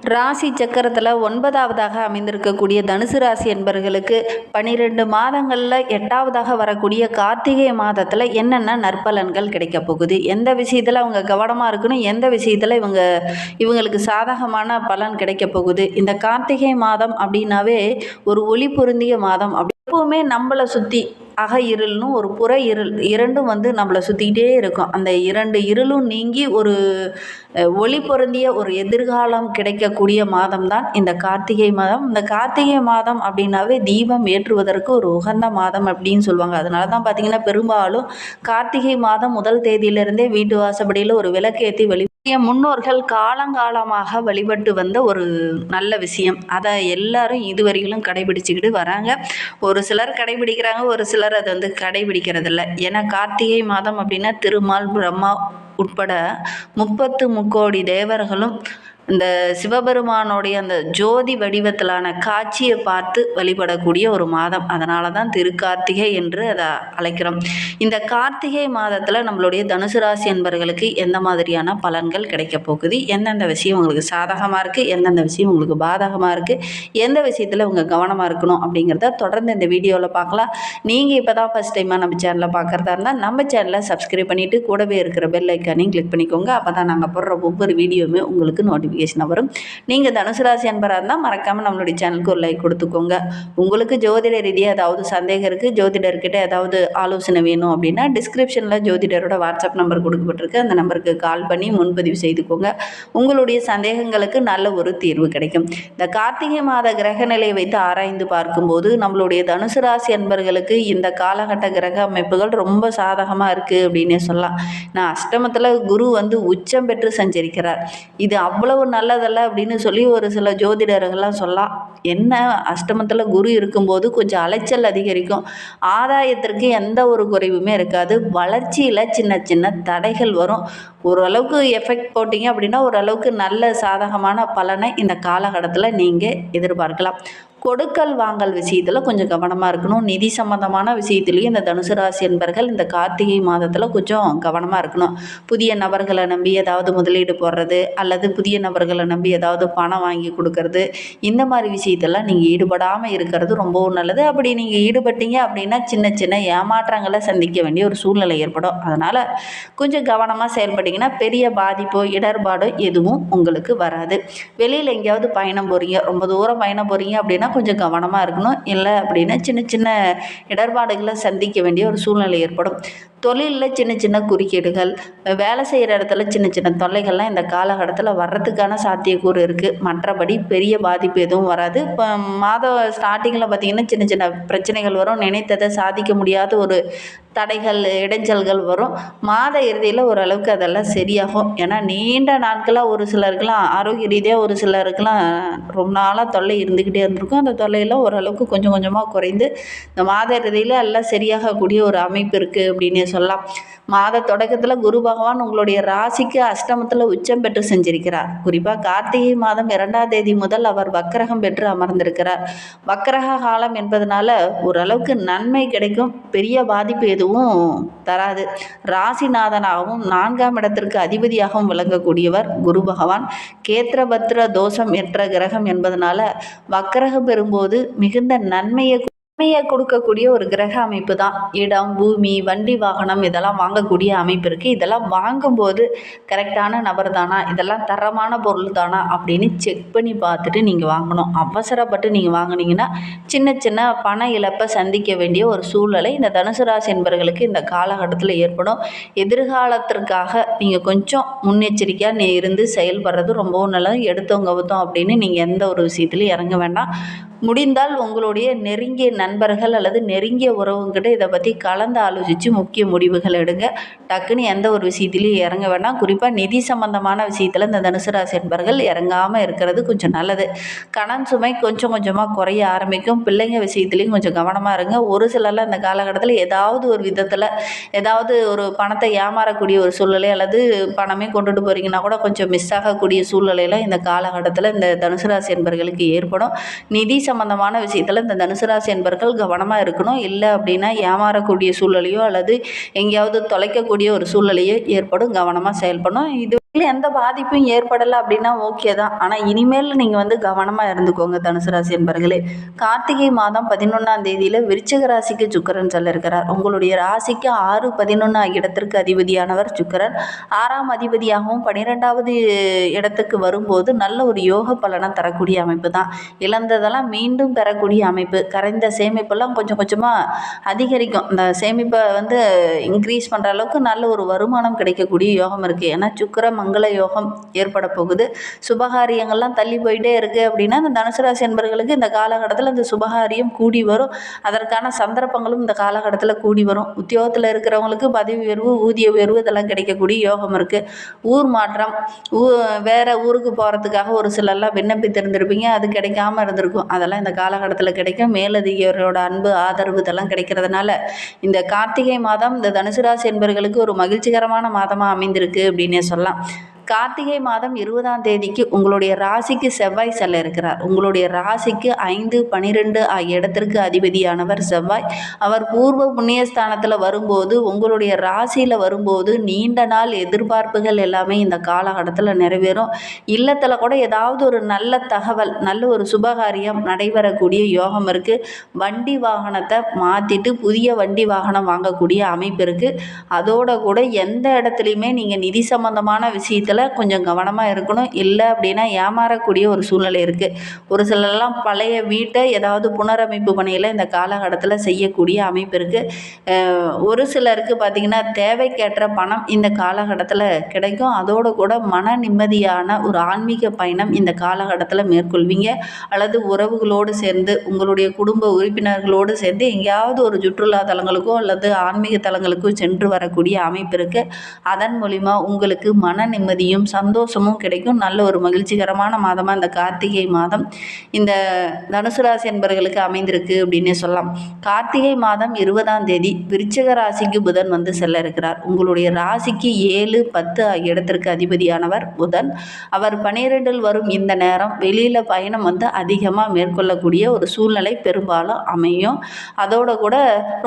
ராசி சக்கரத்தில் 9வதாக அமைந்திருக்கக்கூடிய தனுசு ராசி என்பர்களுக்கு 12 மாதங்களில் 8வதாக வரக்கூடிய கார்த்திகை மாதத்தில் என்னென்ன நற்பலன்கள் கிடைக்க போகுது, எந்த விஷயத்தில் அவங்க கவனமாக இருக்கணும், எந்த விஷயத்தில் இவங்களுக்கு சாதகமான பலன் கிடைக்க போகுது. இந்த கார்த்திகை மாதம் அப்படின்னாவே ஒரு ஒளி பொருந்திய மாதம். எப்பவுமே நம்மளை சுற்றி அக இருள்னு ஒரு புற இருள் இரண்டும் நம்மளை சுற்றிக்கிட்டே இருக்கும். அந்த 2 இருளும் நீங்கி ஒரு ஒளி பொருந்திய ஒரு எதிர்காலம் கிடைக்கக்கூடிய மாதம் தான் இந்த கார்த்திகை மாதம். இந்த கார்த்திகை மாதம் அப்படின்னாவே தீபம் ஏற்றுவதற்கு ஒரு உகந்த மாதம் அப்படின்னு சொல்லுவாங்க. அதனால தான் பார்த்திங்கன்னா பெரும்பாலும் கார்த்திகை மாதம் முதல் தேதியிலிருந்தே வீட்டு வாசப்படியில் ஒரு விளக்கேற்றி முன்னோர்கள் காலங்காலமாக வழிபட்டு வந்த ஒரு நல்ல விஷயம். அதை எல்லாரும் இதுவரையிலும் கடைபிடிச்சிக்கிட்டு வராங்க. ஒரு சிலர் கடைபிடிக்கிறாங்க, ஒரு சிலர் அதை கடைபிடிக்கிறதில்ல. ஏன்னா கார்த்திகை மாதம் அப்படின்னா திருமால், பிரம்மா உட்பட 30 முக்கோடி தேவர்களும் இந்த சிவபெருமானுடைய அந்த ஜோதி வடிவத்திலான காட்சியை பார்த்து வழிபடக்கூடிய ஒரு மாதம். அதனால தான் திருக்கார்த்திகை என்று அதை அழைக்கிறோம். இந்த கார்த்திகை மாதத்தில் நம்மளுடைய தனுசு ராசி என்பவர்களுக்கு எந்த மாதிரியான பலன்கள் கிடைக்க போகுது, எந்தெந்த விஷயம் உங்களுக்கு சாதகமாக இருக்குது, எந்தெந்த விஷயம் உங்களுக்கு பாதகமாக இருக்குது, எந்த விஷயத்தில் உங்க கவனமாக இருக்கணும் அப்படிங்கிறத தொடர்ந்து இந்த வீடியோவில் பார்க்கலாம். நீங்கள் இப்போ தான் ஃபஸ்ட் டைமாக நம்ம சேனலை பார்க்குறதா இருந்தால் நம்ம சேனலை சப்ஸ்கிரைப் பண்ணிவிட்டு கூடவே இருக்கிற பெல் ஐக்கானையும் கிளிக் பண்ணிக்கோங்க. அப்போ தான் நாங்கள் போடுற ஒவ்வொரு வீடியோவுமே உங்களுக்கு நோட்டிஃபிகேஷன் வரும். நீங்கள் தனுசு ராசி என்பராக இருந்தால் மறக்காமல் நம்மளுடைய சேனலுக்கு ஒரு லைக் கொடுத்துக்கோங்க. உங்களுக்கு ஜோதிட ரீதியாக ஏதாவது சந்தேகம் இருக்குது, ஜோதிடர்கிட்ட ஏதாவது ஆலோசனை வேணும் அப்படின்னா டிஸ்கிரிப்ஷனில் ஜோதிடரோட வாட்ஸ்அப் நம்பர் கொடுக்கப்பட்டிருக்கு. அந்த நம்பருக்கு கால் பண்ணி முன்பதிவு செய்துக்கோங்க. உங்களுடைய சந்தேகங்களுக்கு நல்ல ஒரு தீர்வு கிடைக்கும். இந்த கார்த்திகை மாத கிரக நிலையை வைத்து ஆராய்ந்து பார்க்கும்போது நம்மளுடைய தனுசு ராசி என்பர்களுக்கு இந்த காலகட்ட கிரக அமைப்புகள் ரொம்ப சாதகமாக இருக்குது அப்படின்னே சொல்லலாம். நான் அஷ்டமத்தில் குரு உச்சம் பெற்று சஞ்சரிக்கிறார். இது அவ்வளவு நல்லதல்ல அப்படின்னு சொல்லி ஒரு சில ஜோதிடர்கள்லாம் சொல்லலாம். என்ன, அஷ்டமத்தில் குரு இருக்கும்போது கொஞ்சம் அலைச்சல் அதிகரிக்கும், ஆதாயத்திற்கு எந்த ஒரு குறைவுமே இருக்காது, வளர்ச்சியில் சின்ன சின்ன தடைகள் வரும். ஓரளவுக்கு எஃபெக்ட் போட்டிங்க அப்படின்னா ஓரளவுக்கு நல்ல சாதகமான பலனை இந்த காலகட்டத்தில் நீங்கள் எதிர்பார்க்கலாம். கொடுக்கல் வாங்கல் விஷயத்தில் கொஞ்சம் கவனமாக இருக்கணும். நிதி சம்பந்தமான விஷயத்துலேயும் இந்த தனுசு ராசி என்பர்கள் இந்த கார்த்திகை மாதத்தில் கொஞ்சம் கவனமாக இருக்கணும். புதிய நபர்களை நம்பி ஏதாவது முதலீடு போடுறது அல்லது புதிய நபர்களை நம்பி ஏதாவது பணம் வாங்கி கொடுக்கறது, இந்த மாதிரி விஷயத்தெல்லாம் நீங்கள் ஈடுபடாமல் இருக்கிறது ரொம்பவும் நல்லது. அப்படி நீங்கள் ஈடுபட்டீங்க அப்படின்னா சின்ன சின்ன ஏமாற்றங்களை சந்திக்க வேண்டிய ஒரு சூழ்நிலை ஏற்படும். அதனால் கொஞ்சம் கவனமாக செயல்பட்டிங்கன்னா பெரிய பாதிப்போ இடர்பாடோ எதுவும் உங்களுக்கு வராது. வெளியில் எங்கேயாவது பயணம் போகிறீங்க, ரொம்ப தூரம் பயணம் போகிறீங்க அப்படின்னா கொஞ்சம் கவனமாக இருக்கணும். இல்லை அப்படின்னா சின்ன சின்ன இடர்பாடுகளை சந்திக்க வேண்டிய ஒரு சூழ்நிலை ஏற்படும். தொழிலில் சின்ன சின்ன குறுக்கீடுகள், வேலை செய்கிற இடத்துல சின்ன சின்ன தொல்லைகள்லாம் இந்த காலகட்டத்தில் வர்றதுக்கான சாத்தியக்கூறு இருக்குது. மற்றபடி பெரிய பாதிப்பு எதுவும் வராது. இப்போ மாத ஸ்டார்டிங்கில் பார்த்திங்கன்னா சின்ன சின்ன பிரச்சனைகள் வரும், நினைத்ததை சாதிக்க முடியாத ஒரு தடைகள், இடைஞ்சல்கள் வரும். மாத இறுதியில் ஓரளவுக்கு அதெல்லாம் சரியாகும். ஏன்னா நீண்ட நாட்களாக ஒரு சிலருக்கெல்லாம் ஆரோக்கிய ரீதியாக ஒரு சிலருக்கெல்லாம் ரொம்ப நாளாக தொல்லை இருந்துக்கிட்டே இருந்திருக்கும். அந்த தொல்லையெல்லாம் ஓரளவுக்கு கொஞ்சம் கொஞ்சமாக குறைந்து இந்த மாத இறுதியில் எல்லாம் சரியாகக்கூடிய ஒரு அமைப்பு இருக்குது அப்படின்னு சொல்லலாம். மாத தொடக்கத்தில் குரு பகவான் உங்களுடைய ராசிக்கு அஷ்டமத்தில் உச்சம் பெற்று செஞ்சிருக்கிறார். குறிப்பாக கார்த்திகை மாதம் 2ஆம் தேதி முதல் அவர் வக்கரகம் பெற்று அமர்ந்திருக்கிறார். வக்கரக காலம் என்பதனால ஓரளவுக்கு நன்மை கிடைக்கும், பெரிய பாதிப்பு எதுவும் தராது. ராசிநாதனாகவும் 4ஆம் இடத்திற்கு அதிபதியாகவும் விளங்கக்கூடியவர் குரு பகவான். கேத்திரபத்ர தோஷம் என்ற கிரகம் என்பதனால வக்கரகம் பெறும்போது மிகுந்த நன்மையை கொடுக்கக்கூடிய ஒரு கிரக அமைப்பு தான். இடம், பூமி, வண்டி, வாகனம் இதெல்லாம் வாங்கக்கூடிய அமைப்பு இருக்குது. இதெல்லாம் வாங்கும்போது கரெக்டான நபர் தானா, இதெல்லாம் தரமான பொருள் தானா அப்படின்னு செக் பண்ணி பார்த்துட்டு நீங்கள் வாங்கணும். அவசரப்பட்டு நீங்கள் வாங்கினீங்கன்னா சின்ன சின்ன பண இழப்பை சந்திக்க வேண்டிய ஒரு சூழ்நிலை இந்த தனுசு ராசி என்பவர்களுக்கு இந்த காலகட்டத்தில் ஏற்படும். எதிர்காலத்திற்காக நீங்கள் கொஞ்சம் முன்னெச்சரிக்கையாக இருந்து செயல்படுறது ரொம்பவும் நல்லது. எடுத்தவங்க அப்படின்னு நீங்கள் எந்த ஒரு விஷயத்துலையும் இறங்க வேண்டாம். முடிந்தால் உங்களுடைய நெருங்கிய நண்பர்கள் அல்லது நெருங்கிய உறவுங்கிட்ட இதை பற்றி கலந்து ஆலோசித்து முக்கிய முடிவுகள் எடுங்க. டக்குன்னு எந்த ஒரு விஷயத்துலையும் இறங்க வேண்டாம். குறிப்பாக நிதி சம்பந்தமான விஷயத்தில் இந்த தனுசு ராசி என்பர்கள் இறங்காமல் இருக்கிறது கொஞ்சம் நல்லது. கடன் சுமை கொஞ்சம் கொஞ்சமாக குறைய ஆரம்பிக்கும். பிள்ளைங்க விஷயத்துலையும் கொஞ்சம் கவனமாக இருங்க. ஒரு சிலர்லாம் இந்த காலகட்டத்தில் ஏதாவது ஒரு விதத்தில் ஏதாவது ஒரு பணத்தை ஏமாறக்கூடிய ஒரு சூழ்நிலை அல்லது பணமே கொண்டுட்டு போகிறீங்கன்னா கூட கொஞ்சம் மிஸ் ஆகக்கூடிய சூழ்நிலையில் இந்த காலகட்டத்தில் இந்த தனுசு ராசி என்பர்களுக்கு ஏற்படும். நிதி சம்பந்தமான விஷயத்தில் இந்த தனுசு ராசி என்பர்கள் கவனமாக இருக்கணும். இல்லை அப்படின்னா ஏமாறக்கூடிய சூழ்நிலையோ அல்லது எங்கேயாவது தொலைக்கக்கூடிய ஒரு சூழ்நிலையோ ஏற்படும். கவனமாக செயல்படணும். இது இல்லை எந்த பாதிப்பும் ஏற்படலை அப்படின்னா ஓகே தான். ஆனால் இனிமேல் நீங்கள் வந்து கவனமாக இருந்துக்கோங்க தனுசு ராசி என்பர்களே. கார்த்திகை மாதம் 11ஆம் தேதியில் விருச்சிக ராசிக்கு சுக்கிரன் செல்ல இருக்கிறார். உங்களுடைய ராசிக்கு 6, 11 இடத்திற்கு அதிபதியானவர் சுக்கிரன். 6ஆம் அதிபதியாகவும் 12வது இடத்துக்கு வரும்போது நல்ல ஒரு யோக பலனை தரக்கூடிய அமைப்பு தான். இழந்ததெல்லாம் மீண்டும் பெறக்கூடிய அமைப்பு. கரைந்த சேமிப்பெல்லாம் கொஞ்சம் கொஞ்சமாக அதிகரிக்கும். இந்த சேமிப்பை வந்து இன்க்ரீஸ் பண்ணுற அளவுக்கு நல்ல ஒரு வருமானம் கிடைக்கக்கூடிய யோகம் இருக்குது. ஏன்னா சுக்கிர மங்கள யோகம் ஏற்பட போகுது. சுபகாரியங்கள்லாம் தள்ளி போயிட்டே இருக்குது அப்படின்னா இந்த தனுசு ராசி என்பவர்களுக்கு இந்த காலகட்டத்தில் இந்த சுபகாரியம் கூடி வரும். அதற்கான சந்தர்ப்பங்களும் இந்த காலகட்டத்தில் கூடி வரும். உத்தியோகத்தில் இருக்கிறவங்களுக்கு பதவி உயர்வு, ஊதிய உயர்வு இதெல்லாம் கிடைக்கக்கூடிய யோகம் இருக்குது. ஊர் மாற்றம், வேறு ஊருக்கு போகிறதுக்காக ஒரு சிலர்லாம் விண்ணப்பித்திருந்திருப்பீங்க, அது கிடைக்காம இருந்திருக்கும். அதெல்லாம் இந்த காலகட்டத்தில் கிடைக்கும். மேலதிகாரியோட அன்பு, ஆதரவு இதெல்லாம் கிடைக்கிறதுனால இந்த கார்த்திகை மாதம் இந்த தனுசு ராசி என்பவர்களுக்கு ஒரு மகிழ்ச்சிகரமான மாதமாக அமைந்திருக்கு அப்படின்னே சொல்லலாம். கார்த்திகை மாதம் 20ஆம் தேதிக்கு உங்களுடைய ராசிக்கு செவ்வாய் செல்ல இருக்கிறார். உங்களுடைய ராசிக்கு 5, 12 ஆகிய இடத்திற்கு அதிபதியானவர் செவ்வாய். அவர் பூர்வ புண்ணியஸ்தானத்தில் வரும்போது, உங்களுடைய ராசியில் வரும்போது நீண்ட நாள் எதிர்பார்ப்புகள் எல்லாமே இந்த காலகட்டத்தில் நிறைவேறும். இல்லத்தில் கூட ஏதாவது ஒரு நல்ல தகவல், நல்ல ஒரு சுபகாரியம் நடைபெறக்கூடிய யோகம் இருக்குது. வண்டி வாகனத்தை மாற்றிட்டு புதிய வண்டி வாகனம் வாங்கக்கூடிய அமைப்பு இருக்குது. அதோட கூட எந்த இடத்துலையுமே நீங்கள் நிதி சம்பந்தமான விஷயத்தில் கொஞ்சம் கவனமாக இருக்கணும். இல்லை அப்படின்னா ஏமாறக்கூடிய ஒரு சூழ்நிலை இருக்குது. ஒரு சிலர்லாம் பழைய வீட்டை ஏதாவது புனரமைப்பு பணியில் இந்த காலகட்டத்தில் செய்யக்கூடிய அமைப்பு இருக்குது. ஒரு சிலருக்கு பார்த்திங்கன்னா தேவைக்கேற்ற பணம் இந்த காலகட்டத்தில் கிடைக்கும். அதோடு கூட மன நிம்மதியான ஒரு ஆன்மீக பயணம் இந்த காலகட்டத்தில் மேற்கொள்வீங்க. அல்லது உறவுகளோடு சேர்ந்து உங்களுடைய குடும்ப உறுப்பினர்களோடு சேர்ந்து எங்கேயாவது ஒரு சுற்றுலா தலங்களுக்கோ அல்லது ஆன்மீக தலங்களுக்கோ சென்று வரக்கூடிய அமைப்பு இருக்குது. அதன் மூலிமா உங்களுக்கு மன நிம்மதியும் சந்தோஷமும் கிடைக்கும். நல்ல ஒரு மகிழ்ச்சிகரமான மாதமாக இந்த கார்த்திகை மாதம் இந்த தனுசு ராசி என்பவர்களுக்கு அமைந்திருக்கு அப்படின்னே சொல்லலாம். கார்த்திகை மாதம் 20ஆம் தேதி விருச்சிக ராசிக்கு புதன் வந்து செல்ல இருக்கிறார். உங்களுடைய ராசிக்கு 7, 10 ஆகிய இடத்திற்கு அதிபதியானவர் புதன். அவர் 12இல் வரும் இந்த நேரம் வெளியில் பயணம் வந்து அதிகமாக மேற்கொள்ளக்கூடிய ஒரு சூழ்நிலை பெரும்பாலும் அமையும். அதோட கூட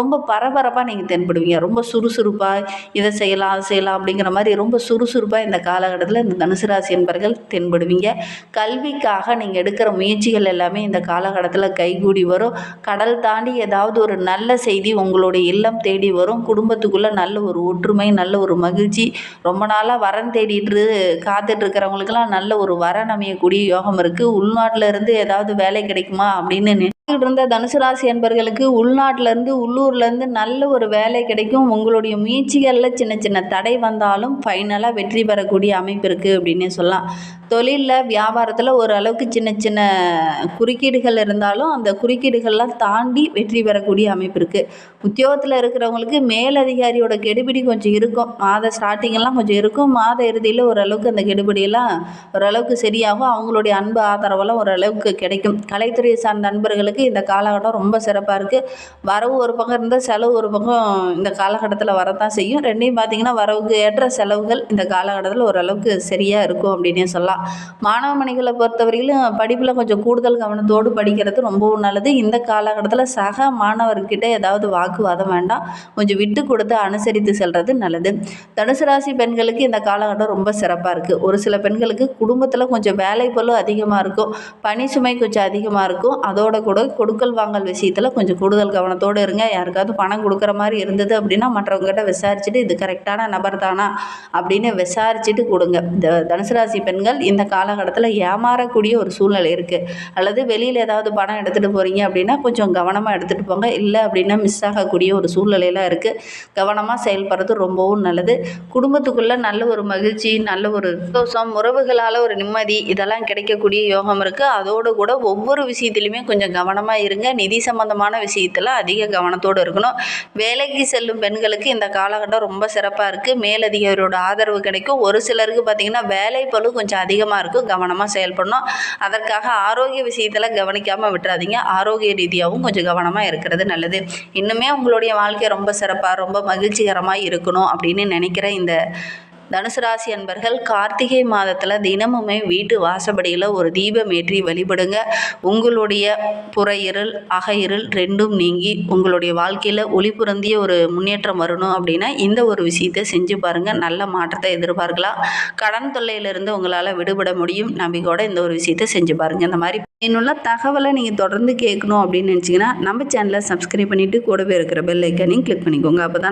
ரொம்ப பரபரப்பாக நீங்கள் தென்படுவீங்க. ரொம்ப சுறுசுறுப்பாக இதை செய்யலாம் அது செய்யலாம் அப்படிங்கிற மாதிரி ரொம்ப சுறுசுறுப்பாக இந்த காலகட்டத்தில் இந்த தனுசு ராசி என்பவர்கள் தென்படுவீங்க. கல்விக்காக நீங்கள் எடுக்கிற முயற்சிகள் எல்லாமே இந்த காலகட்டத்தில் கைகூடி வரும். கடல் தாண்டி ஏதாவது ஒரு நல்ல செய்தி உங்களுடைய இல்லம் தேடி வரும். குடும்பத்துக்குள்ளே நல்ல ஒரு ஒற்றுமை, நல்ல ஒரு மகிழ்ச்சி. ரொம்ப நாளாக வரன் தேடிட்டு காத்துட்டு இருக்கிறவங்களுக்கெல்லாம் நல்ல ஒரு வரன் அமையக்கூடிய யோகம் இருக்குது. உள்நாட்டில் இருந்து ஏதாவது வேலை கிடைக்குமா அப்படின்னு இருந்த தனுசு ராசி என்பவர்களுக்கு உள்நாட்டிலேருந்து உள்ளூர்லேருந்து நல்ல ஒரு வேலை கிடைக்கும். உங்களுடைய முயற்சிகளில் சின்ன சின்ன தடை வந்தாலும் ஃபைனலாக வெற்றி பெறக்கூடிய அமைப்பு இருக்குது அப்படின்னே சொல்லலாம். தொழிலில் வியாபாரத்தில் ஓரளவுக்கு சின்ன சின்ன குறுக்கீடுகள் இருந்தாலும் அந்த குறுக்கீடுகள்லாம் தாண்டி வெற்றி பெறக்கூடிய அமைப்பு இருக்குது. உத்தியோகத்தில் இருக்கிறவங்களுக்கு மேலதிகாரியோட கெடுபிடி கொஞ்சம் இருக்கும். மாத ஸ்டார்டிங்கெல்லாம் கொஞ்சம் இருக்கும். மாத இறுதியில் ஓரளவுக்கு அந்த கெடுபிடியெல்லாம் ஓரளவுக்கு சரியாகும். அவங்களுடைய அன்பு ஆதரவெல்லாம் ஓரளவுக்கு கிடைக்கும். கலைத்துறையை சார்ந்த நண்பர்களுக்கு இந்த காலகட்டம் ரொம்ப சிறப்பாக இருக்குது. வரவு ஒரு பக்கம் இருந்தால் செலவு ஒரு பக்கம் இந்த காலகட்டத்தில் வரத்தான் செய்யும். ரெண்டையும் பார்த்திங்கன்னா வரவுக்கு ஏற்ற செலவுகள் இந்த காலகட்டத்தில் ஓரளவுக்கு சரியாக இருக்கும் அப்படின்னே சொல்லலாம். மாணவ மணிகளை பொறுத்தவரையிலும் படிப்பில் கொஞ்சம் கூடுதல் கவனத்தோடு படிக்கிறது ரொம்பவும் நல்லது. இந்த காலகட்டத்தில் சக மாணவர்கிட்ட ஏதாவது வாக்குவாதம் வேண்டாம். கொஞ்சம் விட்டு கொடுத்து அனுசரித்து செல்வது நல்லது. தனுசு ராசி பெண்களுக்கு இந்த காலகட்டம் ரொம்ப சிறப்பாக இருக்குது. ஒரு சில பெண்களுக்கு குடும்பத்தில் கொஞ்சம் வேலை பளு அதிகமாக இருக்கும். பணி சுமை கொஞ்சம் அதிகமாக இருக்கும். அதோட கூட கொடுக்கல் வாங்கல் விஷயத்தில் கொஞ்சம் கூடுதல் கவனத்தோடு இருங்க. யாருக்காவது பணம் கொடுக்குற மாதிரி இருந்தது அப்படின்னா மற்றவங்ககிட்ட விசாரிச்சுட்டு இது கரெக்டான நபர் தானா அப்படின்னு விசாரிச்சுட்டு கொடுங்க. இந்த தனுசு ராசி பெண்கள் இந்த காலகட்டத்தில் ஏமாறக்கூடிய ஒரு சூழ்நிலை இருக்குது. அல்லது வெளியில் ஏதாவது பணம் எடுத்துகிட்டு போகிறீங்க அப்படின்னா கொஞ்சம் கவனமாக எடுத்துகிட்டு போங்க. இல்லை அப்படின்னா மிஸ் ஆகக்கூடிய ஒரு சூழ்நிலையெல்லாம் இருக்குது. கவனமாக செயல்படுறது ரொம்பவும் நல்லது. குடும்பத்துக்குள்ளே நல்ல ஒரு மகிழ்ச்சி, நல்ல ஒரு சந்தோஷம், உறவுகளால் ஒரு நிம்மதி இதெல்லாம் கிடைக்கக்கூடிய யோகம் இருக்குது. அதோடு கூட ஒவ்வொரு விஷயத்துலையுமே கொஞ்சம் கவனமாக இருங்க. நிதி சம்பந்தமான விஷயத்தில் அதிக கவனத்தோடு இருக்கணும். வேலைக்கு செல்லும் பெண்களுக்கு இந்த காலகட்டம் ரொம்ப சிறப்பாக இருக்குது. மேலதிகாரியோட ஆதரவு கிடைக்கும். ஒரு சிலருக்கு பார்த்திங்கன்னா வேலை பளு கொஞ்சம் அதிகமாக இருக்கும். கவனமாக செயல்படணும். அதற்காக ஆரோக்கிய விஷயத்தில் கவனிக்காமல் விட்டுறாதீங்க. ஆரோக்கிய ரீதியாகவும் கொஞ்சம் கவனமாக இருக்கிறது நல்லது. இன்னுமே உங்களுடைய வாழ்க்கை ரொம்ப சிறப்பாக ரொம்ப மகிழ்ச்சிகரமாக இருக்கணும் அப்படின்னு நினைக்கிற இந்த தனுசு ராசி அன்பர்கள் கார்த்திகை மாதத்தில் தினமுமே வீட்டு வாசப்படியில் ஒரு தீபம் ஏற்றி வழிபடுங்க. உங்களுடைய புற இருள் அக இருள் ரெண்டும் நீங்கி உங்களுடைய வாழ்க்கையில் ஒளி புரந்திய ஒரு முன்னேற்றம் வரணும் அப்படின்னா இந்த ஒரு விஷயத்தை செஞ்சு பாருங்கள். நல்ல மாற்றத்தை எதிர்பார்க்கலாம். கடன் தொல்லையிலிருந்து உங்களால் விடுபட முடியும். நம்பிக்கையோட இந்த ஒரு விஷயத்தை செஞ்சு பாருங்கள். இந்த மாதிரி இன்னுள்ள தகவலை நீங்கள் தொடர்ந்து கேட்கணும் அப்படின்னு நினச்சிங்கன்னா நம்ம சேனலை சப்ஸ்கிரைப் பண்ணிவிட்டு கூடவே இருக்கிற பெல் ஐக்கானையும் கிளிக் பண்ணிக்கோங்க. அப்போ தான்